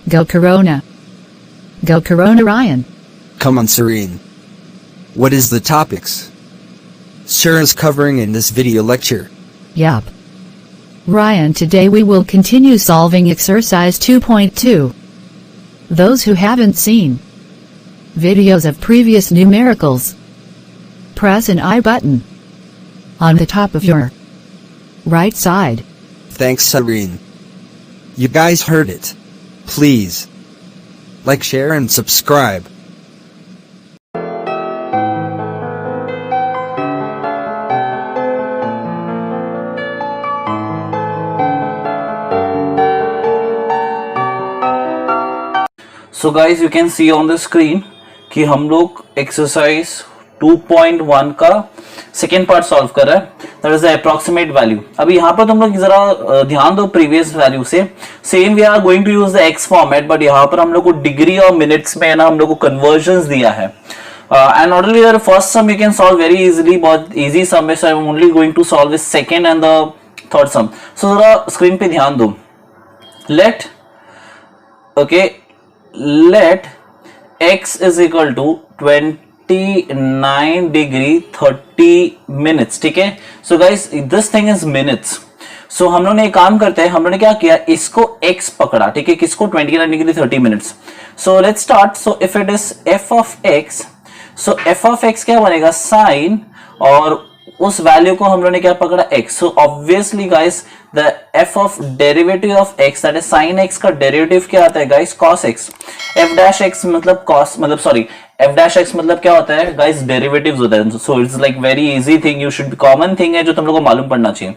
Go Corona. Go Corona Ryan. Come on, Serene. What is the topics Sir is covering in this video lecture? Yup. Ryan, today we will continue solving exercise 2.2. Those who haven't seen videos of previous numericals, press an I button on the top of your right side. Thanks, Serene. You guys heard it. Please like, share, and subscribe. So guys, you can see on the screen कि हम लोग exercise 2.1 का second part solve कर रहे हैं, that is the approximate value. अभी यहाँ पर तुम लोग जरा ध्यान दो प्रीवियस वैल्यू से, same we are going to use the x format, but यहाँ पर हम लोग को डिग्री और मिनट्स में ना हम लोग को कन्वर्जन्स दिया है। And not only the first sum you can solve very easily, बहुत इजी सम है, so I am only going to solve the second and the third sum. So जरा स्क्रीन पे ध्यान दो। Let x is equal to 29 degree 30 minutes, ठीक है। So guys this thing is minutes. So हम लोग ने एक काम करते हैं, हम लोग ने क्या किया, इसको x पकड़ा, ठीक है, किसको 29 degree 30 minutes. So let's start. So if it is f of x, so f of x क्या बनेगा, साइन, और उस वैल्यू को हम लोग ने क्या पकड़ा, x। So obviously guys the f of derivative of x, that is sine x का डेरिवेटिव क्या आता है guys, cos x। f dash x मतलब cos, मतलब सॉरी f डैश x मतलब क्या होता है गाइस, डेरिवेटिव्स होता है। So it's like very easy thing, you should common thing है जो तुम लोग को मालूम पड़ना चाहिए।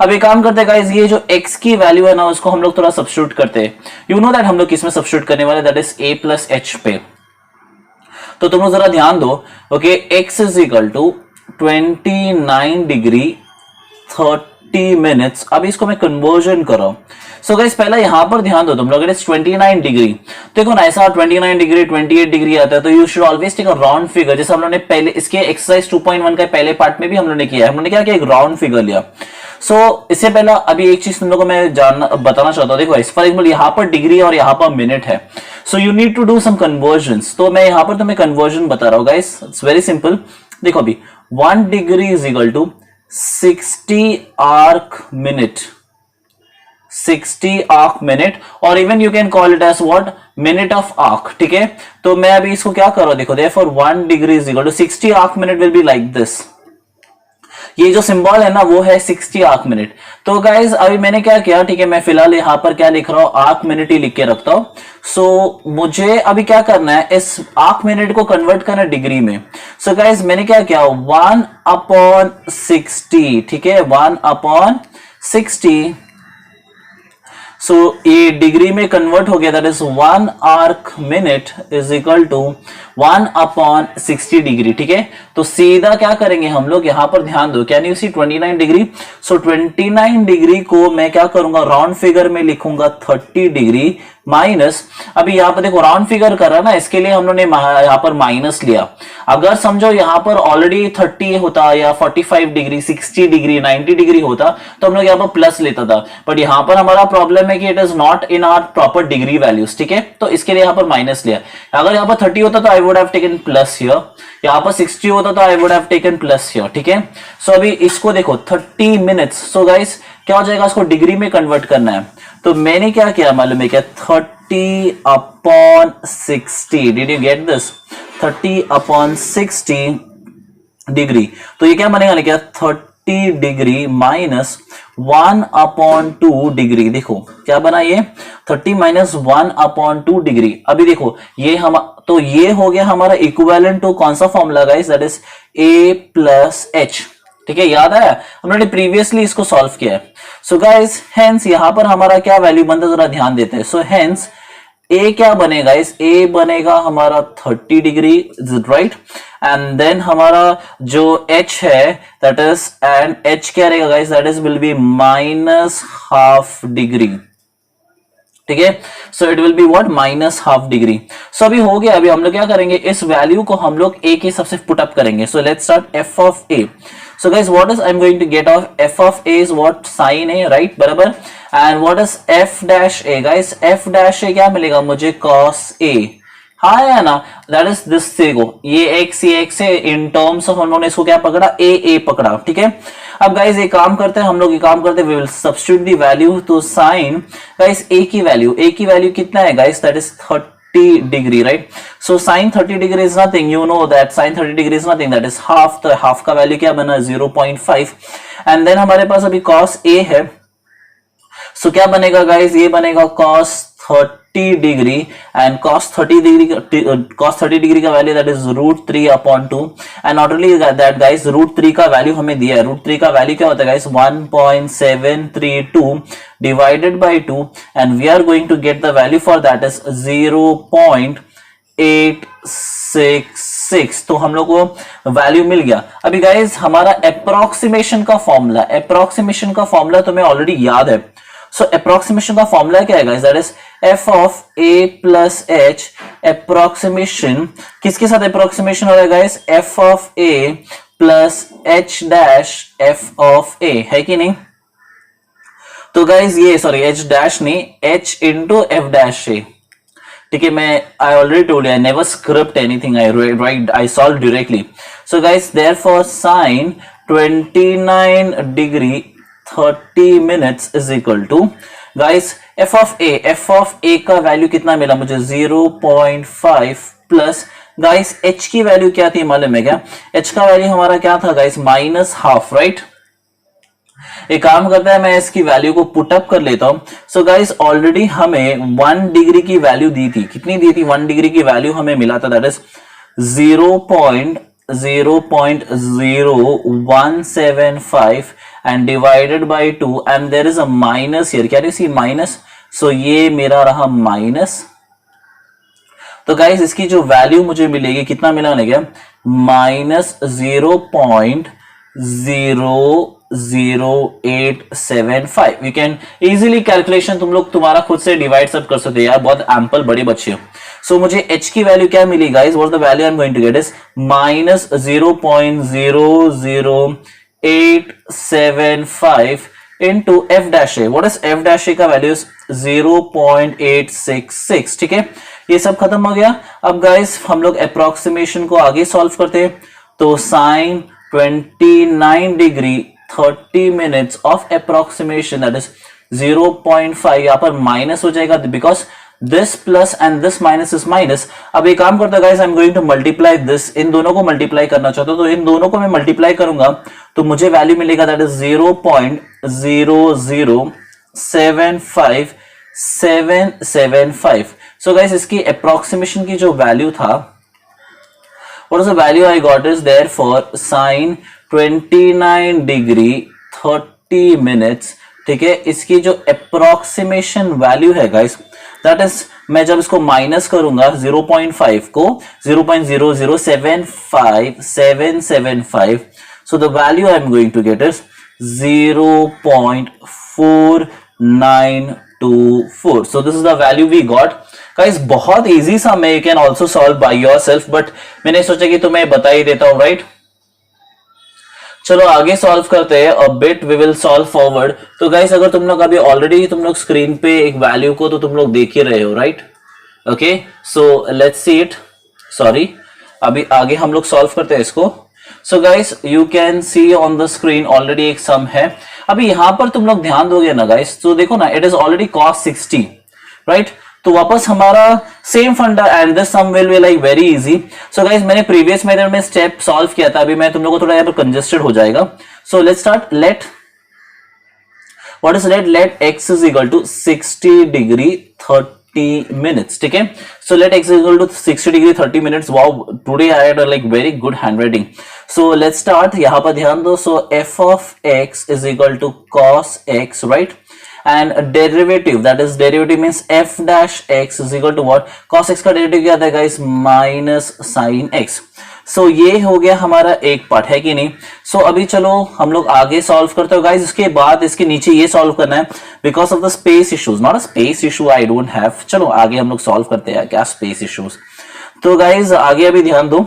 अब एक काम करते हैं गाइस, ये जो x की वैल्यू है ना उसको हम लोग थोड़ा सब्स्टिट्यूट करते हैं। यू नो दैट हम लोग किसमें सब्स्टिट्यूट करने वाले, that is a plus h पे। तो तुम लोग जरा ध्यान दो। Okay, x is equal to 29 degree 30 minutes. अब इसको मैं कन्वर्जन कर रहा हूं। सो गाइस पहला यहां पर ध्यान दो तुम लोग, इट इज 29 डिग्री। देखो ना, ऐसा 29 डिग्री 28 डिग्री आता है, तो you should always take a round figure. जैसे हम लोगों ने पहले इसके एक्सरसाइज 2.1 का पहले पार्ट में भी हम लोगों ने किया है, हम लोगों ने क्या किया, एक राउंड फिगर लिया। सो इससे पहला अभी एक चीज तुम लोगों को मैं बताना चाहता हूं। देखो इस फॉर एग्जांपल यहाँ पर डिग्री और यहाँ पर मिनट है, so you need to do some conversions. तो मैं यहाँ पर तुम्हें कन्वर्जन बता रहा हूँ गाइस, इट्स वेरी सिंपल। देखो अभी 1 degree is equal to 60 arc minute, 60 arc minute, और even you can call it as what, minute of arc, ठीक है। तो मैं अभी इसको क्या कर रहा हूं, देखो therefore 1 degree is equal to 60 arc minute will be like this. ये जो सिंबल है ना वो है 60 आर्क मिनट। तो गाइज अभी मैंने क्या किया, ठीक है, मैं फिलहाल यहां पर क्या लिख रहा हूं, आर्क मिनट ही लिख के रखता हूं। सो मुझे अभी क्या करना है, इस आर्क मिनट को कन्वर्ट करना डिग्री में। सो गाइज मैंने क्या किया, 1/60, ठीक है, 1/60। सो ये डिग्री में कन्वर्ट हो गया, that is 1 arc minute is equal to 1/60 degree, ठीक है। तो सीधा क्या करेंगे हम लोग, यहां पर ध्यान दो, can you see 29 degree. So 29 degree को मैं क्या करूंगा, राउंड फिगर में लिखूंगा 30 डिग्री माइनस। अभी यहां पर देखो राउंड फिगर कर रहा है ना, इसके लिए हम लोग ने यहां पर माइनस लिया। अगर समझो यहां पर ऑलरेडी 30 होता या 45 डिग्री, 60 डिग्री, 90 डिग्री होता तो हम लोग यहां पर प्लस लेता था, बट यहां पर हमारा प्रॉब्लम है कि it is not in our proper degree values, ठीक है। तो इसके लिए यहां पर माइनस लिया। अगर यहां पर 30 होता तो I would have taken plus here, यहां पर 60 होता तो I would have taken plus here, ठीक है। सो अभी इसको देखो 30 मिनट्स। सो गाइस क्या हो जाएगा, इसको डिग्री में कन्वर्ट करना है। तो मैंने क्या किया मालूम है क्या, 30/60। Did you get this, 30/60 degree. तो ये क्या बनेगा, क्या 30 डिग्री माइनस 1/2 डिग्री। देखो क्या बना ये, 30 माइनस 1/2 डिग्री। अभी देखो ये हम, तो ये हो गया हमारा इक्विवेलेंट टू कौन सा formula guys, that is a plus h, ठीक है। याद आया, हमने प्रीवियसली इसको सॉल्व किया है। सो गाइस हेंस यहां पर हमारा क्या वैल्यू बनता है, जरा ध्यान देते हैं। सो हेंस a क्या बनेगा, इस a बनेगा हमारा 30 डिग्री, राइट। एंड देन हमारा जो h है दैट इज, एंड h क्या रहेगा guys, that is will be -½ degree, ठीक है। So it will be what, -½ degree. So अभी हो गया। अभी हम लोग क्या करेंगे, इस वैल्यू को हम लोग a के हिसाब से पुट अप करेंगे। सो let's start f of a। So guys, what is I'm going to get of f of a is what? Sin a, right? बराबर. And what is f dash a? Guys, f dash a क्या मिलेगा मुझे? Cos a. हाँ है ना, that is this देखो, ये x है, इन टर्म्स ऑफ हम लोगों ने इसको क्या पकड़ा? a पकड़ा, ठीक है। अब गाइस ये काम करते हैं हम लोग, ये काम करते हैं, we will substitute the value. तो साइन गाइस a की वैल्यू कितना है guys? That is 30 degree, right? So sine 30 degree is nothing, you know that sine 30 degree is nothing, that is half. तो हाफ का वैल्यू क्या बना? 0.5। And then हमारे पास अभी cos a है, सो क्या बनेगा गाइस? ये बनेगा cos 30 degree, and cos 30 degree का value that is √3/2। And not only that guys, √3 का वैल्यू हमें दिया है। √3 का वैल्यू क्या होता है guys? 1.732 divided by 2, and we are going to get the value for that is 0.866। तो हम लोग को वैल्यू मिल गया। अभी गाइस हमारा अप्रोक्सीमेशन का फॉर्मूला तुम्हें ऑलरेडी याद है। सो अप्रोक्सीमेशन का फॉर्मूला क्या है guys? That is f of a plus h। Approximation किसके साथ अप्रोक्सीमेशन हो रहा है guys? f of a plus h dash f of a, है कि नहीं? तो गाइस ये सॉरी h डैश नहीं, h into f dash a, ठीक है। मैं I already told you, I never script anything, I solve directly. So guys therefore sine 29 degree 30 minutes is equal to guys f of a का value कितना मिला मुझे? 0.5 plus guys h की value क्या थी मालूम है क्या? h का वैल्यू हमारा क्या था गाइस? -Half, right? एक काम करता है, मैं इसकी वैल्यू को पुट अप कर लेता हूं। सो गाइस ऑलरेडी हमें 1 डिग्री की वैल्यू दी थी, कितनी दी थी? 1 डिग्री की वैल्यू हमें मिला था, that is 0.0175 and divided by 2, and there is a minus here. Can you see minus? So ये मेरा रहा माइनस। तो गाइस इसकी जो वैल्यू मुझे मिलेगी, कितना मिला क्या? -0.00875। यू कैन इजीली कैलकुलेशन तुम लोग तुम्हारा खुद से डिवाइड सब कर सकते हो यार, बहुत एम्पल बड़े बच्चे हो। सो मुझे h की वैल्यू क्या मिली guys? What the value I am going to get is -0.00875 into f dash a. What is f dash a का वैल्यू? 0.866, ठीक है। ये सब खत्म हो गया। अब गाइस हम लोग अप्रोक्सीमेशन को आगे सॉल्व करते हैं। तो sine 29 degree 30 minutes of approximation that is 0.5, यहां पर माइनस हो जाएगा because this plus and this minus is minus. अब एक काम करता है guys, I am going to multiply this, इन दोनों को मल्टीप्लाई करना चाहता हूं, तो इन दोनों को मैं मल्टीप्लाई करूंगा तो मुझे वैल्यू मिलेगा दैट इज 0.0075775। सो गाइस इसकी अप्रोक्सीमेशन की जो वैल्यू था, what is the value I got is therefore sin 29 degree 30 minutes, ठीक है। इसकी जो अप्रोक्सीमेशन वैल्यू है गाइस दैट इज, मैं जब इसको माइनस करूंगा 0.5 को 0.075775, so the value I am going to get is 0.4924. so this is the value we got guys. बहुत इजी सा, मैं you can also solve by yourself, but मैंने सोचा कि तुम्हें बता ही देता हूं, राइट? चलो आगे सॉल्व करते हैं, a bit we will solve forward. तो गाइस अगर तुम लोग अभी ऑलरेडी तुम लोग स्क्रीन पे एक वैल्यू को तो तुम लोग देख ही रहे हो, right? Okay, so let's see it. Sorry, अभी आगे हम लोग सॉल्व करते हैं इसको। So guys you can see on the screen already एक सम है। अभी यहां पर तुम लोग ध्यान दोगे ना गाइस, तो देखो ना, it is already cos 60, right? तो वापस हमारा same funda, and this sum will be like very easy. So guys मैंने प्रीवियस मेथड में स्टेप सॉल्व किया था, अभी मैं तुम लोगों को थोड़ा यहाँ पर कंजेस्टेड हो जाएगा। So let's start. Let what is let x is equal to 60 degree 30 minutes, ठीक है। So let x is equal to 60 degree 30 minutes. Wow, today I had like very good handwriting. So let's start, यहां पर ध्यान दो। So f of x is equal to cos x, right? and derivative, that is derivative means f dash x is equal to what? cos x का derivative क्या आता है guys? Minus sine x। So ये हो गया हमारा एक part, है कि नहीं? सो अभी चलो हम लोग आगे सॉल्व करते हो गाइस। इसके बाद इसके नीचे ये सॉल्व करना है because of the space issues, not a space issue I don't have. चलो आगे हम लोग सॉल्व करते हैं, क्या स्पेस इश्यूज। तो गाइस आगे अभी ध्यान दो।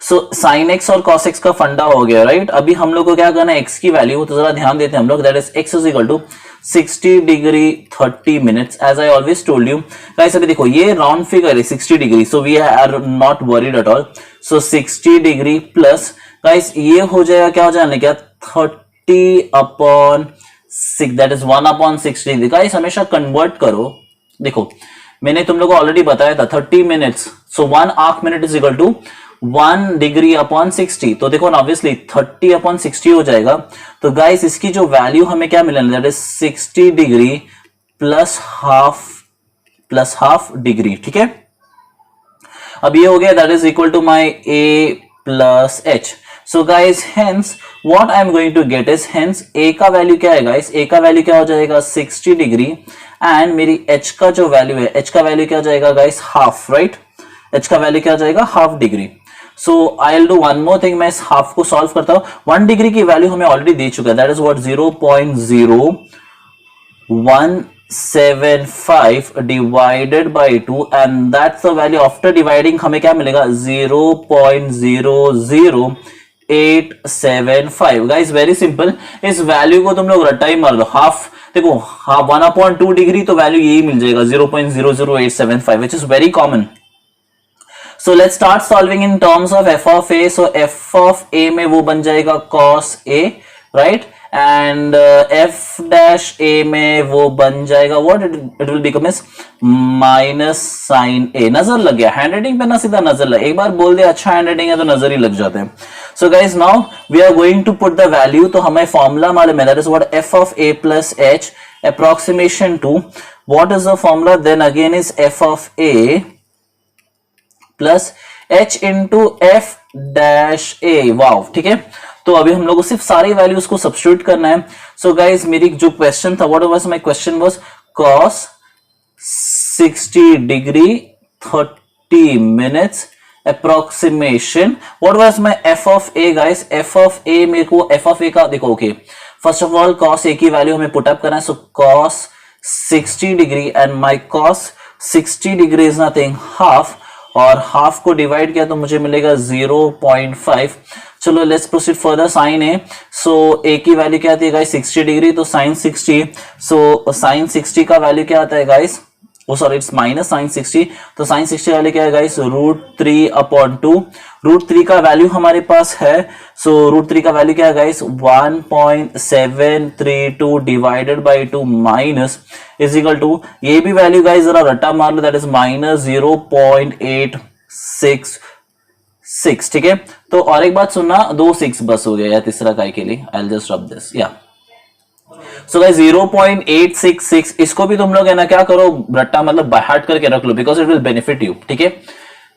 सो साइन एक्स और कॉस एक्स का फंडा हो गया, राइट। अभी हम लोग को क्या करना है, एक्स की वैल्यू, तो जरा ध्यान देते हैं हम लोग, that is x is equal to 60 degree 30 minutes, as I always told you guys. अभी देखो ये राउंड फिगर है 60 degree, so we are not worried at all. So 60 degree plus guys ये हो जाएगा, क्या हो जाएगा क्या, 30/6, दैट इज 1/60 डिग्री। गाइस हमेशा कन्वर्ट करो, देखो मैंने तुम लोग को ऑलरेडी बताया था 30 minutes, so 1 half minute is equal to 1 degree upon 60। तो देखो ना ऑब्वियसली 30/60 हो जाएगा। तो गाइस इसकी जो वैल्यू हमें क्या मिलने, that is 60 degree plus half degree, ठीक है। अब ये हो गया, that is equal to my a plus h। So guys hence what I am going to get is, hence a का वैल्यू क्या है गाइस, a का वैल्यू क्या हो जाएगा 60 डिग्री, एंड मेरी h का जो वैल्यू है, h का वैल्यू क्या हो जाएगा गाइस, हाफ, राइट। h का वैल्यू क्या हो जाएगा, half degree. So I will do one more thing, मैं इस हाफ को सॉल्व करता हूं। 1 डिग्री की वैल्यू हमें ऑलरेडी दे चुका है, that is what 0.0175 divided by 2, and that's the value after dividing, हमें क्या मिलेगा 0.00875। गाइस वेरी सिंपल, इस वैल्यू को तुम लोग रट्टा ही मार लो, हाफ देखो, हाफ 1/2 डिग्री, तो वैल्यू यही मिल जाएगा 0.00875, which is very common. So let's start solving in terms of f of a. So f of a में वो बन जाएगा cos a, right? And f dash a में वो बन जाएगा what it will become is minus sin a। नजर लग गया, हैंड राइटिंग पे ना सीधा नजर लग, एक बार बोल दिया अच्छा हैंड राइटिंग है तो नजर ही लग जाते हैं। So guys now we are going to put the value, तो हमें फॉर्मूला मालूम है, that is what f of a plus h approximation to what is the formula, then again is f of a plus h into f dash a. Wow, ठीक है। तो अभी हम लोग को सिर्फ सारी वैल्यूज को सब्स्टिट्यूट करना है। सो गाइज मेरी जो क्वेश्चन था, what was my question was cos 60 degree 30 minutes approximation, what was my f of a guys. f of a मेरे को f ऑफ a का देखो, okay first of all cos a की value हमें put up करना है। सो cos 60 degree and my cos 60 degree is nothing half, और half को डिवाइड किया तो मुझे मिलेगा 0.5। चलो let's proceed further. Sign A, so A की वैल्यू क्या आती है गाइस 60 डिग्री, तो साइन 60, सो साइन 60 का वैल्यू क्या आता है guys, oh sorry it's minus sine 60, तो साइन 60 वैल्यू क्या है गाइस √3/2। √3 का वैल्यू हमारे पास है, सो √3 का वैल्यू क्या है guys 1.732 divided by 2 minus is equal to, ये भी वैल्यू गाइस जरा रट्टा मार लो, दैट इज माइनस 0.866, ठीक है। तो और एक बात सुनना, 2 6 बस हो गया, या तीसरा काय के लिए I will just rub this, या सो गाइस 0.866, इसको भी तुम लोग है ना क्या करो, रट्टा मतलब बाय हार्ट करके रख लो, because it will benefit you, ठीक है,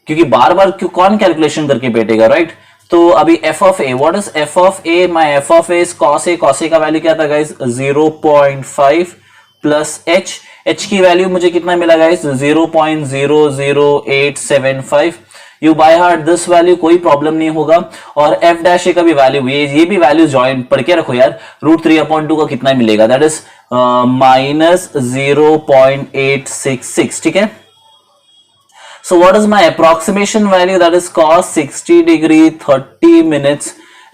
क्योंकि बार बार कौन कैलकुलेशन करके बैठेगा, राइट। तो अभी f of a, what is f of a, my f of a is cos a, cos a का वैल्यू क्या था गाइस 0.5 प्लस h की वैल्यू मुझे कितना मिला guys 0.00875। You by heart this value, कोई प्रॉब्लम नहीं होगा। और f डैश ए का भी वैल्यू, ये भी वैल्यू ज्वाइन पढ़ के रखो यार, √3/2 का कितना मिलेगा, दैट इज माइनस 0.866, ठीक है। So what is my approximation value, that is cos 60 degree 30 minutes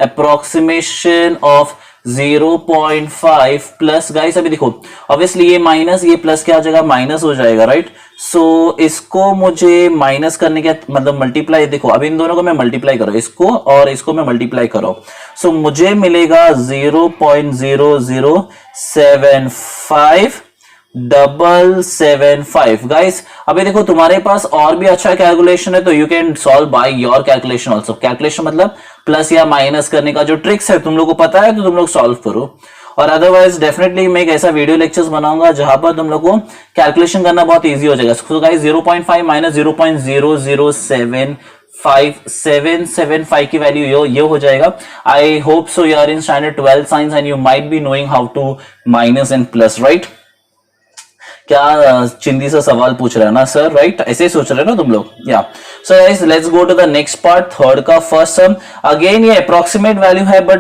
approximation of 0.5 plus guys, अभी देखो ऑब्वियसली ये माइनस ये प्लस क्या हो जाएगा, माइनस हो जाएगा, राइट। सो इसको मुझे माइनस करने के मतलब मल्टीप्लाई, देखो अभी इन दोनों को मैं मल्टीप्लाई करो, इसको और इसको मैं मल्टीप्लाई करो, सो मुझे मिलेगा 0.0075 गाइस। अभी देखो तुम्हारे पास और भी अच्छा कैलकुलेशन है, तो you can solve by your calculation also. Calculation मतलब प्लस या माइनस करने का जो ट्रिक्स है तुम लोग को पता है, तो तुम लोग सॉल्व करो। और अदरवाइज डेफिनेटली मैं एक ऐसा वीडियो लेक्चर्स बनाऊंगा जहां पर तुम लोग को कैलकुलेशन करना बहुत इजी हो जाएगा। सो गाइस 0.5 माइनस 0.00775 की वैल्यू ये हो जाएगा। I hope so you are in standard 12 science and you might be knowing how to minus and plus, right. क्या चिंदी सा सवाल पूछ रहे हैं ना सर, राइट, ऐसे ही सोच रहे हैं ना तुम लोग, या। So guys let's go to the next part, third का फर्स्ट सम। अगेन ये अप्रोक्सीमेट वैल्यू है, but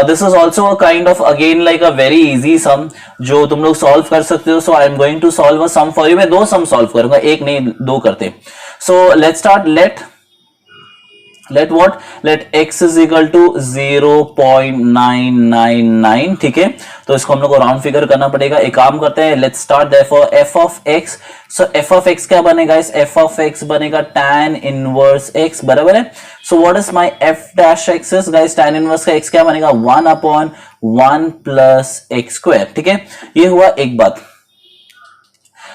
this is also a kind of again like a very easy sum जो तुम लोग सॉल्व कर सकते हो। So I am going to solve a sum for you. मैं 2 सम सॉल्व करूंगा, एक नहीं 2 करते। So let's start. Let let what, let x is equal to 0.999, ठीक है। तो इसको हम लोग को राउंड फिगर करना पड़ेगा। एक काम करते हैं, let's start therefore f of x। So f of x क्या बनेगा, इस f ऑफ x बनेगा tan इनवर्स x, बराबर है। So what is my f dash x is guys, tan inverse का x क्या बनेगा, 1/1 प्लस x स्क्वायर, ठीक है। ये हुआ एक बात।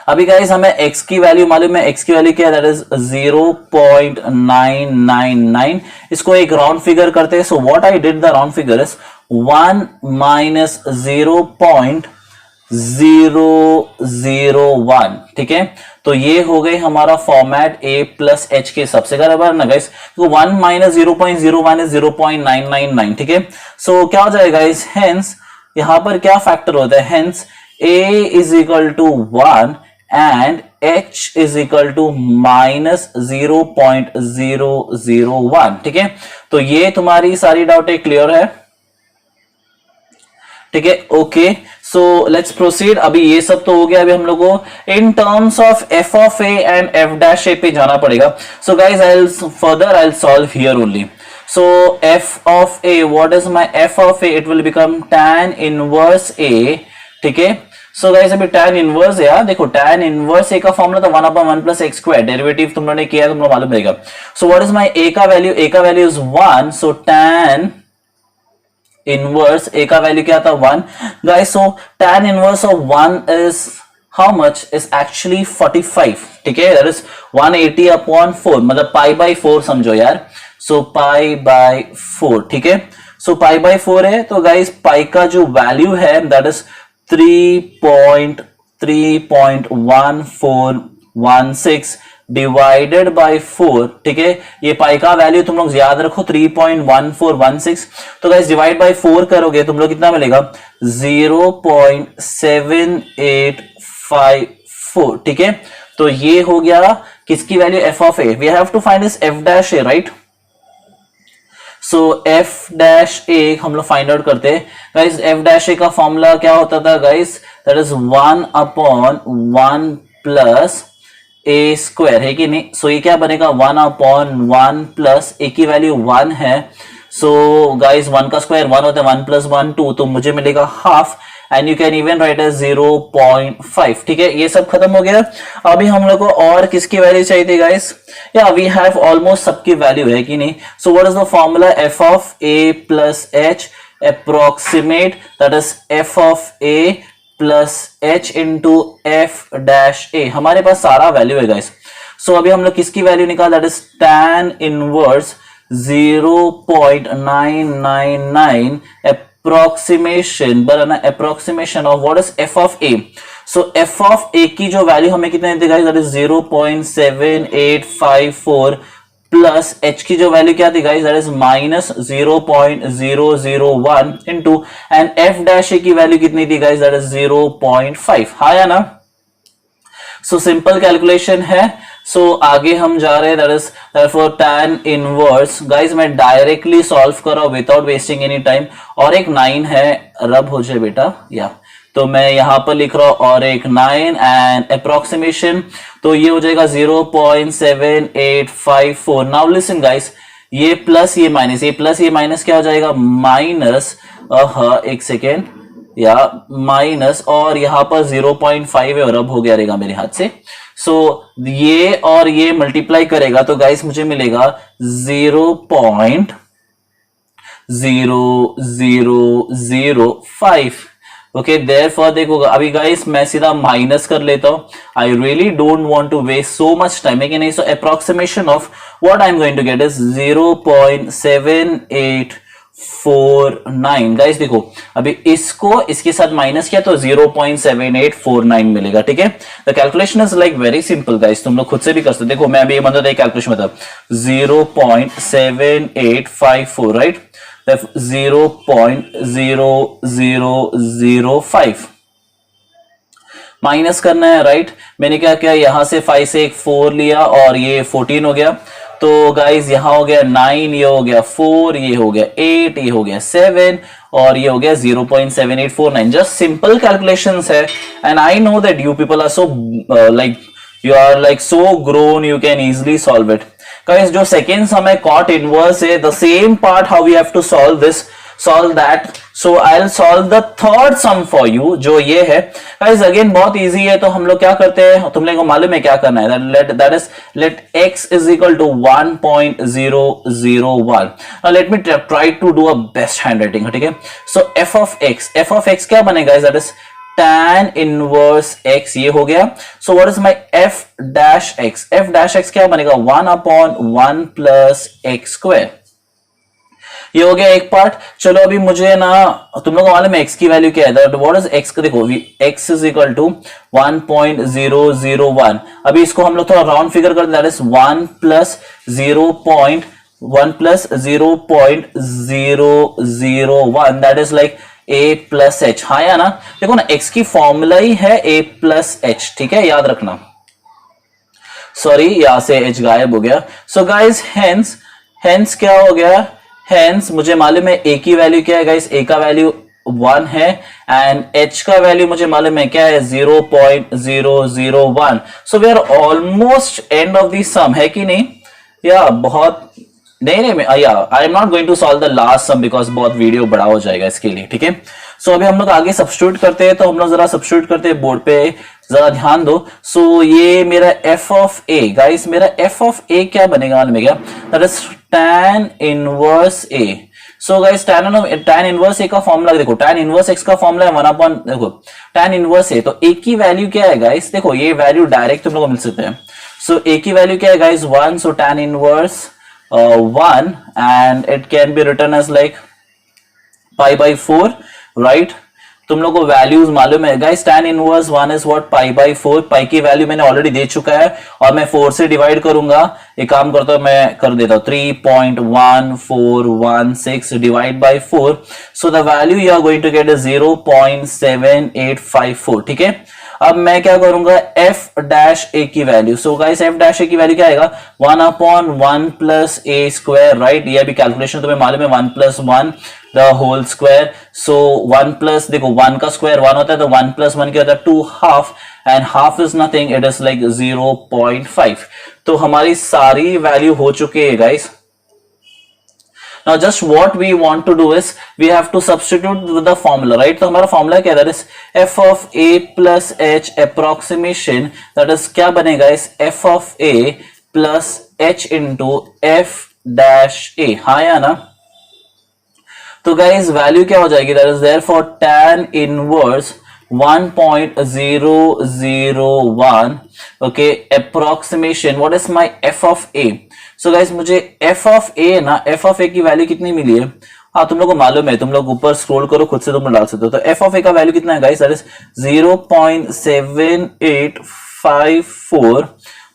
अभी गाइस हमें x की वैल्यू मालूम है, x की वैल्यू क्या है, दैट इज 0.999। इसको एक राउंड फिगर करते हैं। So what I did the round figure is 1 minus 0.001, ठीक है। तो ये हो गई हमारा फॉर्मेट a प्लस h के हिसाब से, बराबर ना गाइस। तो 1 माइनस 0.01 इज 0.999, ठीक है। सो क्या हो जाएगा गाइस, हेंस यहां पर क्या फैक्टर होता है, hence a is equal to 1 and h is equal to minus 0.001, ठीक है। तो ये तुम्हारी सारी डाउट क्लियर है, ठीक है, ओके। So let's proceed. अभी ये सब तो हो गया, अभी हम लोग को in terms of f of a and f dash a पे जाना पड़ेगा। So guys I will solve here only. So f of a, what is my f of a, it will become tan inverse a, ठीक है। So guys अभी tan inverse है यार, देखो tan inverse a का फॉर्मूला था 1/1 plus x square, derivative तुम लोगों ने किया, तुम लोग मालूम रहेगा। So what is my a का वैल्यू, a का value is 1, so tan inverse a का वैल्यू क्या था, 1 guys. So tan inverse of 1 is how much, is actually 45, ठीक है। दैट इज 180/4, मतलब पाई बाई 4 समझो यार। सो पाई बाई 4, ठीक है। सो पाई बाई 4 है, तो गाइस पाई का जो वैल्यू है दैट इज 3.1416 डिवाइडेड बाय 4, ठीक है। ये पाई का वैल्यू तुम लोग याद रखो 3.1416। तो गाइस डिवाइड बाय 4 करोगे तुम लोग कितना मिलेगा, 0.7854, ठीक है। तो ये हो गया किसकी value, f of a। We have to find this f dash a, right. So f dash a हम लोग फाइंड आउट करते हैं गाइस। f डैश a का फॉर्मूला क्या होता था guys, that is 1/1 plus a square, है कि नहीं। सो ये क्या बनेगा, 1/1 प्लस a की वैल्यू 1 है। सो गाइस 1 का स्क्वायर 1 होता है, 1 प्लस 1 2, तो मुझे मिलेगा half, and you can even write as 0.5, ठीक है। ये सब खत्म हो गया। अभी हम लोग को और किसकी वैल्यू चाहिए थी गाइस, या वी हैव ऑलमोस्ट सबकी वैल्यू, है कि नहीं। So what is the formula, f of a plus h approximate, that is f of a plus h into f dash a। हमारे पास सारा वैल्यू है गाइस। सो अभी हम लोग किसकी वैल्यू निकाल, that is tan inverse 0.999 approximation, banana approximation of what is f of a। so f of a की जो वैल्यू हमें कितने दी guys, that is 0.7854 plus h की जो वैल्यू क्या थी guys, that is minus 0.001 into and f dash a की वैल्यू कितनी थी गाइस, that is 0.5, हाँ या ना। सो सिंपल कैलकुलेशन है। सो आगे हम जा रहे हैं, that is therefore tan inverse guys, मैं डायरेक्टली सॉल्व कर रहा हूं विदाउट वेस्टिंग एनी टाइम। और एक 9 है, रब हो जाए बेटा, या तो मैं यहां पर लिख रहा हूं और एक 9 एंड अप्रोक्सीमेशन, तो ये हो जाएगा 0.7854। नाउ लिसन गाइस, ये प्लस ये माइनस, ये प्लस ये माइनस क्या हो जाएगा, माइनस, एक सेकेंड, या माइनस, और यहां पर 0.5 है और अब हो गया रहेगा मेरे हाथ से। सो ये और ये मल्टीप्लाई करेगा तो गाइस मुझे मिलेगा 0.0005। ओके, देयरफॉर देखो अभी गाइस मैं सीधा माइनस कर लेता हूं। I really don't want to waste so much time, है कि नहीं। So approximation of what I am going to get is 0.7849। Guys देखो अभी इसको इसके साथ माइनस किया तो 0.7849 मिलेगा, ठीक है। The calculation is like very simple guys, तुम लोग खुद से भी कर सकते। देखो मैं अभी ये मतलब कैलकुलेशन मतलब 0.7854, राइट, 0.0005 माइनस करना है, राइट। मैंने क्या किया, यहां से 5 से एक 4 लिया और ये 14 हो गया। तो गाइज यहां हो गया 9, ये हो गया 4, ये हो गया 8, ये हो गया 7 और ये हो गया 0.7849। जस्ट सिंपल कैलकुलेशंस है and I know that you people are so like you are like so grown, you can easily solve it। Guys जो सेकेंड सम है cot इनवर्स है, the same part how we have to solve this, solve that. So I'll solve the third sum for you, जो ये है guys again बहुत easy है. तो हम लोग क्या करते हैं, तुम लोगों को मालूम है क्या करना है, that is let x is equal to 1.001. Now let me try to do a best handwriting, ठीक है. So f of x क्या बनेगा, that is tan inverse x, ये हो गया. So what is my f dash x क्या बनेगा, 1/1 plus x square. ये हो गया एक पार्ट. चलो अभी मुझे ना, तुम लोगों को मालूम है x की वैल्यू क्या है, व्हाट इज x, देखो x इज इक्वल टू 1.001. अभी इसको हम लोग थोड़ा राउंड फिगर करते हैं, that is 1 plus 0.001, that is like a plus H. हाँ या ना, देखो ना x की फॉर्मूला ही है a प्लस एच, ठीक है, याद रखना. सॉरी यहां से h गायब हो गया. सो गाइज हेंस क्या हो गया, हेंस मुझे मालूम है a की वैल्यू क्या है गाइस, a का वैल्यू 1 है एंड h का वैल्यू मुझे मालूम है क्या है, 0.001. So we are almost end of the sum, है कि नहीं, या बहुत नहीं I am not going to solve the last sum because बहुत वीडियो बड़ा हो जाएगा इसके लिए, ठीक है. सो अभी हम लोग आगे सब्स्टिट्यूट करते हैं, तो हम लोग जरा सब्स्टिट्यूट करते हैं, बोर्ड पे जरा ध्यान दो. सो ये मेरा f ऑफ a गाइस, मेरा f ऑफ a क्या बनेगा मालूम है क्या, that is tan inverse a. So guys tan inverse a का फॉर्मूला देखो, tan इनवर्स x का फॉर्मूला है 1/, देखो tan इनवर्स a, तो a की वैल्यू क्या है गाइस, देखो ये वैल्यू डायरेक्ट तुम लोग को मिल सकते हैं. सो a की वैल्यू क्या है guys, 1. So tan inverse 1 and it can be written as like pi/4, right. तुम लोग को वैल्यूज मालूम है guys, tan inverse 1 is what, pi/4. पाई की वैल्यू मैंने ऑलरेडी दे चुका है और मैं 4 से डिवाइड करूंगा. एक काम करता हूं, मैं कर देता हूं 3.1416 divide by 4. So the value you are going to get is 0.7854, ठीक है. अब मैं क्या करूंगा, f डैश a की वैल्यू. So guys f dash a की वैल्यू क्या आएगा, 1/1 प्लस a स्क्वायर, राइट. ये अभी कैलकुलेशन तुम्हें मालूम है, 1 + 1 the whole square. So 1 plus, देखो 1 का स्क्वायर 1 होता है, तो 1 + 1 क्या होता है, 2 half, and half is nothing, it is like 0.5. तो हमारी सारी वैल्यू हो चुकी है guys. Now just what we want to do is we have to substitute with the formula, right. तो हमारा फॉर्मूला क्या है, that is f of a plus h approximation, that is क्या बनेगा इस f of a plus h into f dash a, हाँ या ना. तो गाइस वैल्यू क्या हो जाएगी, that is therefore tan inverse 1.001, okay, approximation, what is my f of a. So guys मुझे f ऑफ a ना, f ऑफ a की वैल्यू कितनी मिली है, हाँ तुम लोग को मालूम है, तुम लोग ऊपर स्क्रॉल करो, खुद से तुम डाल सकते हो. तो f ऑफ a का वैल्यू कितना है guys, that is 0.7854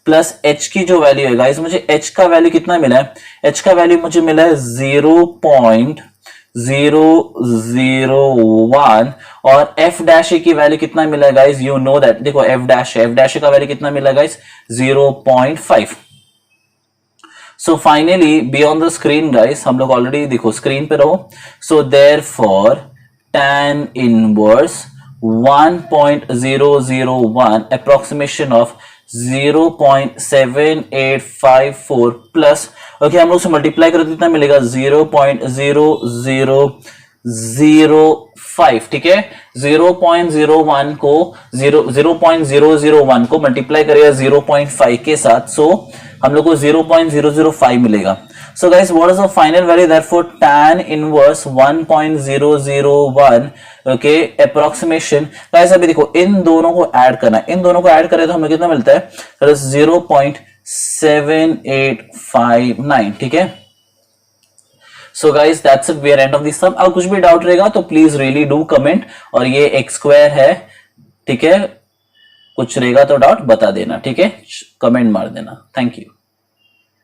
plus h की जो वैल्यू है गाइस, मुझे h का वैल्यू कितना मिला है, h का वैल्यू मुझे मिला है 0.001 और f डैश a की वैल्यू कितना मिला है गाइस, यू नो दैट, देखो f डैश a का वैल्यू कितना मिला है guys, 0.5. So finally be on the screen guys, हम लोग ऑलरेडी देखो स्क्रीन पे रहो. So therefore tan inverse 1.001 approximation of 0.7854 plus, okay हम लोग से मल्टीप्लाई करें तो कितना मिलेगा, 0.0005, ठीक है. 0.01 को 0.001 को मल्टीप्लाई करेगा 0.5 के साथ, सो हम लोग को 0.005 मिलेगा. So guys what is the final value, therefore tan inverse 1.001, okay, approximation. Guys अभी देखो इन दोनों को ऐड करना है, इन दोनों को ऐड करें तो हमें कितना मिलता है, दैट इज 0.7859, ठीक है. So guys that's it, we are end of this sum. अब कुछ भी डाउट रहेगा तो प्लीज रियली डू कमेंट. और ये x स्क्वायर है, ठीक है, कुछ रहेगा तो डाउट बता देना, ठीक है, कमेंट मार देना. Thank you.